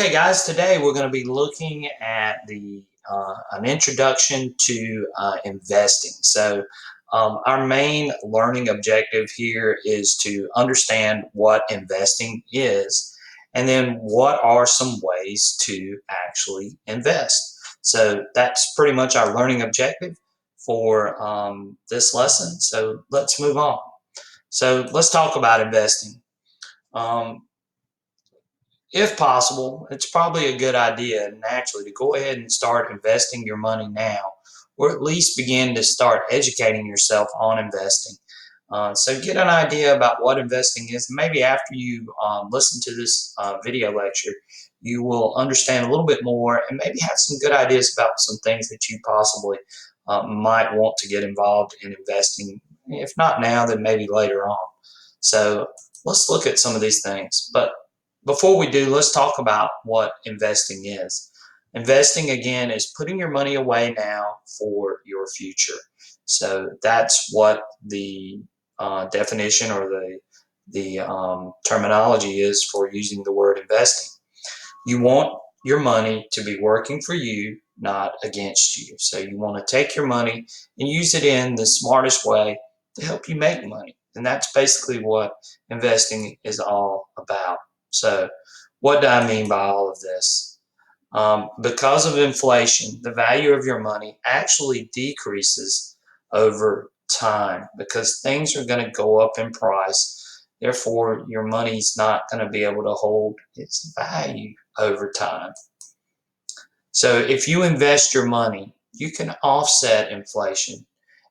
Okay, guys, today we're going to be looking at an introduction to investing. Our main learning objective here is to understand what investing is, and then what are some ways to actually invest. So, that's pretty much our learning objective for this lesson. So, let's move on. So, let's talk about investing. Um, if possible, it's probably a good idea naturally to go ahead and start investing your money now, or at least begin to start educating yourself on investing. So get an idea about what investing is. Maybe after you listen to this video lecture, you will understand a little bit more and maybe have some good ideas about some things that you possibly might want to get involved in investing. If not now, then maybe later on. So let's look at some of these things. But before we do, let's talk about what investing is. Investing, again, is putting your money away now for your future. So that's what the definition or the terminology is for using the word investing. You want your money to be working for you, not against you. So you want to take your money and use it in the smartest way to help you make money. And that's basically what investing is all about. So what do I mean by all of this? Because of inflation, the value of your money actually decreases over time because things are going to go up in price. Therefore, your money's not going to be able to hold its value over time. So if you invest your money, you can offset inflation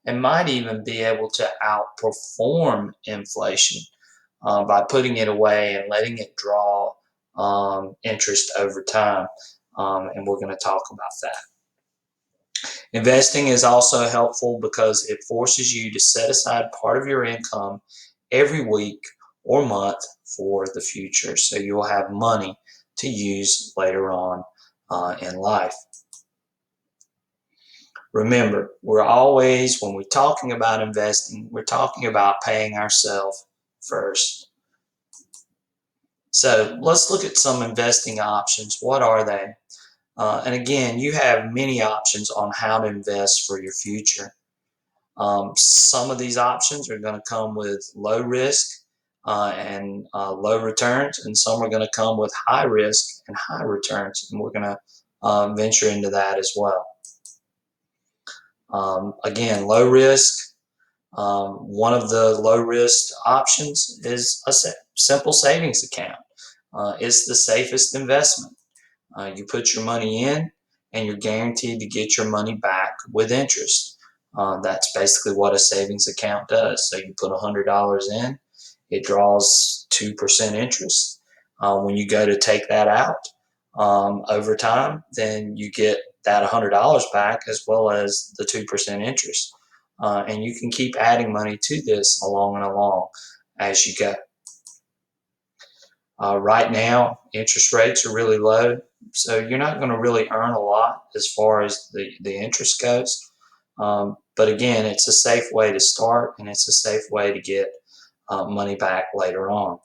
and might even be able to outperform inflation by putting it away and letting it draw interest over time. And we're going to talk about that. Investing is also helpful because it forces you to set aside part of your income every week or month for the future. So you'll have money to use later on in life. Remember, we're always, when we're talking about investing, we're talking about paying ourselves first. So let's look at some investing options. What are they? And again, you have many options on how to invest for your future. Some of these options are going to come with low risk and low returns, and some are going to come with high risk and high returns, and we're going to venture into that as well. Again, low risk. One of the low risk options is a simple savings account. It's the safest investment. You put your money in and you're guaranteed to get your money back with interest. That's basically what a savings account does. So you put $100 in, it draws 2% interest. When you go to take that out over time, then you get that $100 back as well as the 2% interest. And you can keep adding money to this along and along as you go. Right now, interest rates are really low, so you're not going to really earn a lot as far as the interest goes. But again, it's a safe way to start, and it's a safe way to get money back later on.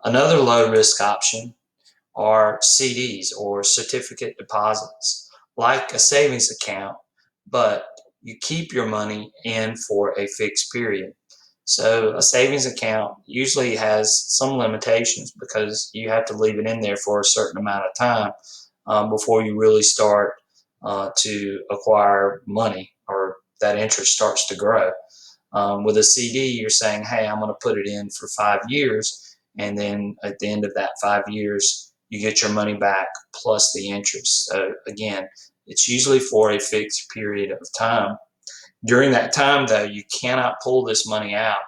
Another low-risk option are CDs or certificate deposits, like a savings account, but you keep your money in for a fixed period. So a savings account usually has some limitations because you have to leave it in there for a certain amount of time before you really start to acquire money or that interest starts to grow. With a CD, you're saying, hey, I'm going to put it in for 5 years, and then at the end of that 5 years, you get your money back plus the interest. So again, it's usually for a fixed period of time. During that time, though, you cannot pull this money out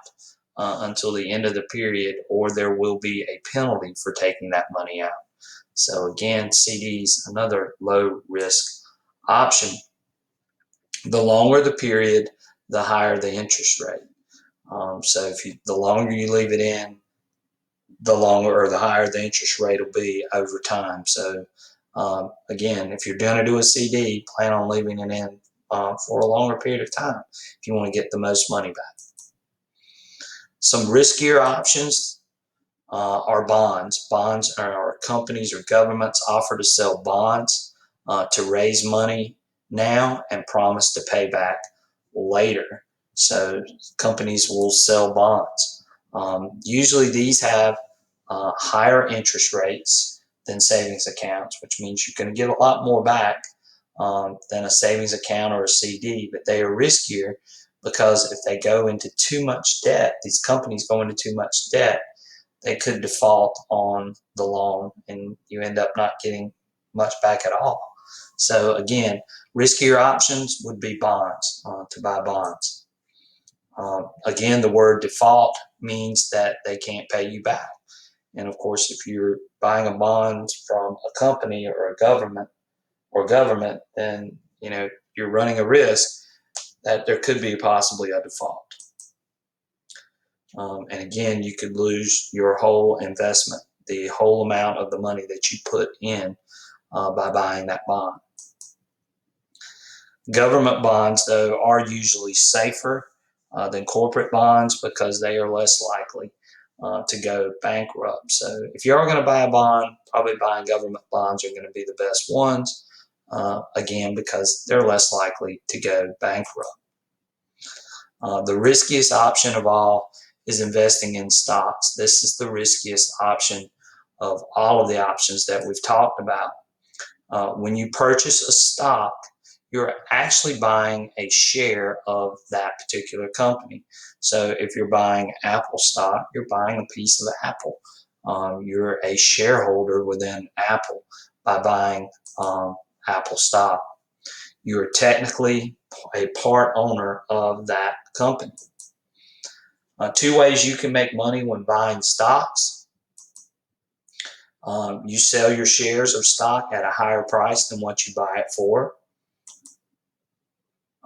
until the end of the period, or there will be a penalty for taking that money out. So again, CDs, another low risk option. The longer the period, the higher the interest rate. So the longer you leave it in, the longer or the higher the interest rate will be over time. So again, if you're going to do a CD, plan on leaving it in for a longer period of time if you want to get the most money back. Some riskier options are bonds. Bonds are companies or governments offer to sell bonds to raise money now and promise to pay back later. So companies will sell bonds. Usually these have higher interest rates than savings accounts, which means you're going to get a lot more back than a savings account or a CD, but they are riskier because if they go into too much debt, these companies go into too much debt, they could default on the loan and you end up not getting much back at all. So again, riskier options would be bonds, to buy bonds. Again, the word default means that they can't pay you back. And of course, if you're buying a bond from a company or a government, then you're running a risk that there could be possibly a default. And again, you could lose your whole investment, the whole amount of the money that you put in by buying that bond. Government bonds, though, are usually safer than corporate bonds because they are less likely to go bankrupt. So if you are going to buy a bond, probably buying government bonds are going to be the best ones, again, because they're less likely to go bankrupt. The riskiest option of all is investing in stocks. This is the riskiest option of all of the options that we've talked about. When you purchase a stock, you're actually buying a share of that particular company. So if you're buying Apple stock, you're buying a piece of Apple. You're a shareholder within Apple by buying Apple stock. You're technically a part owner of that company. Two ways you can make money when buying stocks. You sell your shares of stock at a higher price than what you buy it for.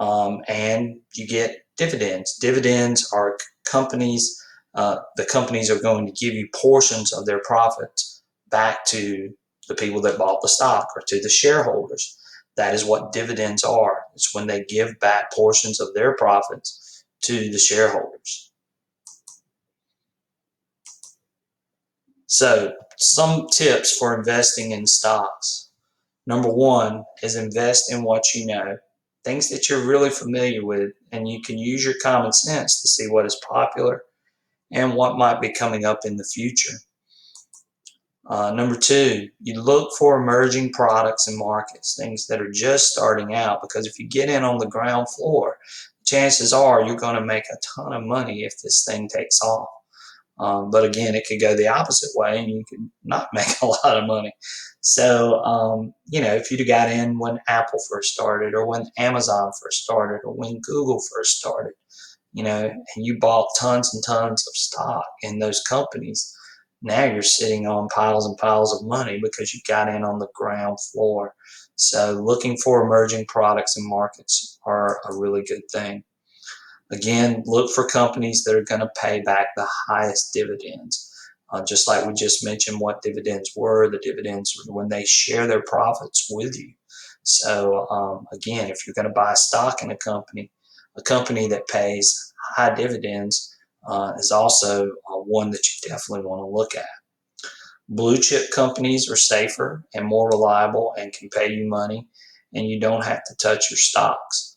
And you get dividends. Dividends are companies, the companies are going to give you portions of their profits back to the people that bought the stock or to the shareholders. That is what dividends are. It's when they give back portions of their profits to the shareholders. So some tips for investing in stocks. Number one is invest in what you know, things that you're really familiar with, and you can use your common sense to see what is popular and what might be coming up in the future. Number two, you look for emerging products and markets, things that are just starting out, because if you get in on the ground floor, chances are you're going to make a ton of money if this thing takes off. But again, it could go the opposite way and you could not make a lot of money. So, if you'd have got in when Apple first started or when Amazon first started or when Google first started, and you bought tons and tons of stock in those companies, now you're sitting on piles and piles of money because you got in on the ground floor. So looking for emerging products and markets are a really good thing. Again, look for companies that are going to pay back the highest dividends. Just like we just mentioned what dividends were, the dividends are when they share their profits with you. So again, if you're going to buy stock in a company that pays high dividends is also one that you definitely want to look at. Blue chip companies are safer and more reliable and can pay you money, and you don't have to touch your stocks.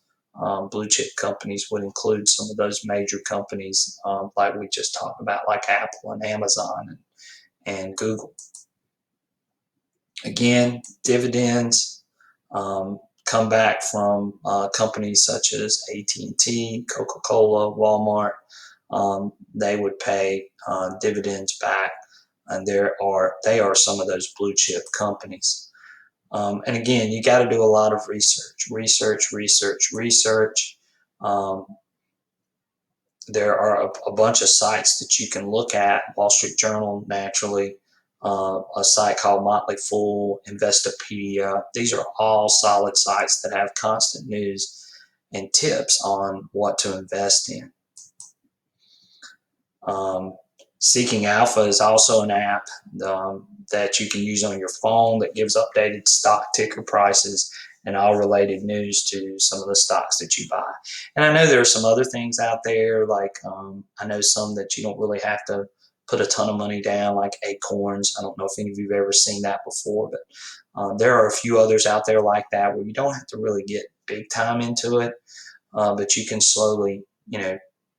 Blue chip companies would include some of those major companies like we just talked about, like Apple and Amazon and Google. Again, dividends come back from companies such as AT&T, Coca-Cola, Walmart. They would pay dividends back, and they are some of those blue chip companies. And again, you got to do a lot of research. There are a bunch of sites that you can look at. Wall Street Journal, naturally, a site called Motley Fool, Investopedia. These are all solid sites that have constant news and tips on what to invest in. Seeking Alpha is also an app that you can use on your phone that gives updated stock ticker prices and all related news to some of the stocks that you buy. And I know there are some other things out there, like I know some that you don't really have to put a ton of money down, like Acorns. I don't know if any of you've ever seen that before, but there are a few others out there like that where you don't have to really get big time into it, but you can slowly,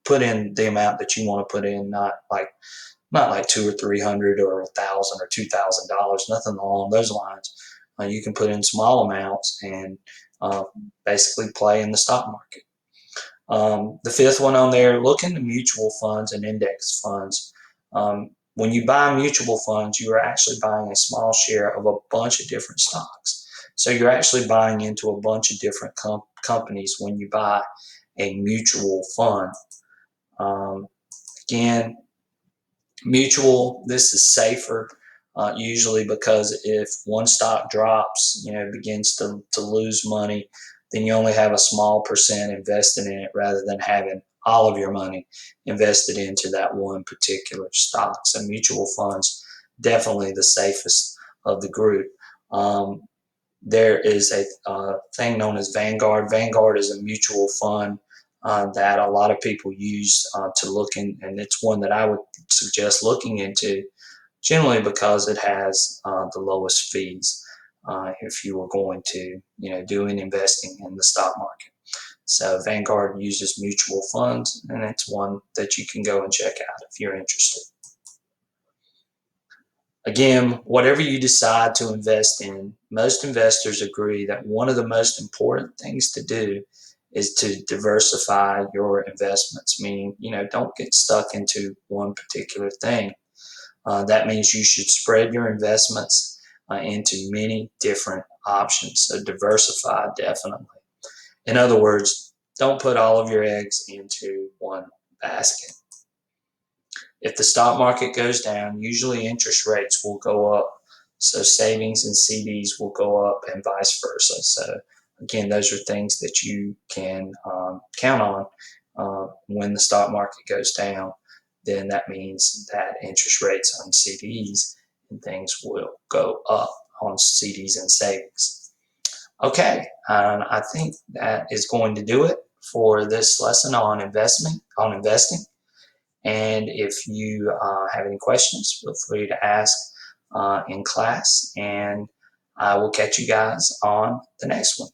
put in the amount that you want to put in, not like 200 or 300 or 1,000 or $2,000, nothing along those lines. You can put in small amounts and basically play in the stock market. The fifth one on there, look into mutual funds and index funds. When you buy mutual funds, you are actually buying a small share of a bunch of different stocks. So you're actually buying into a bunch of different companies when you buy a mutual fund. Again, mutual, this is safer usually, because if one stock drops, begins to lose money, then you only have a small percent invested in it rather than having all of your money invested into that one particular stock. So mutual funds, definitely the safest of the group. There is a thing known as Vanguard. Vanguard is a mutual fund that a lot of people use to look in, and it's one that I would suggest looking into, generally because it has the lowest fees if you were going to, do any investing in the stock market. So Vanguard uses mutual funds, and it's one that you can go and check out if you're interested. Again, whatever you decide to invest in, most investors agree that one of the most important things to do is to diversify your investments, meaning, don't get stuck into one particular thing. That means you should spread your investments into many different options. So diversify, definitely. In other words, don't put all of your eggs into one basket. If the stock market goes down, usually interest rates will go up. So savings and CDs will go up and vice versa. So again, those are things that you can count on when the stock market goes down. Then that means that interest rates on CDs and things will go up on CDs and savings. Okay, I think that is going to do it for this lesson on investing. And if you have any questions, feel free to ask in class, and I will catch you guys on the next one.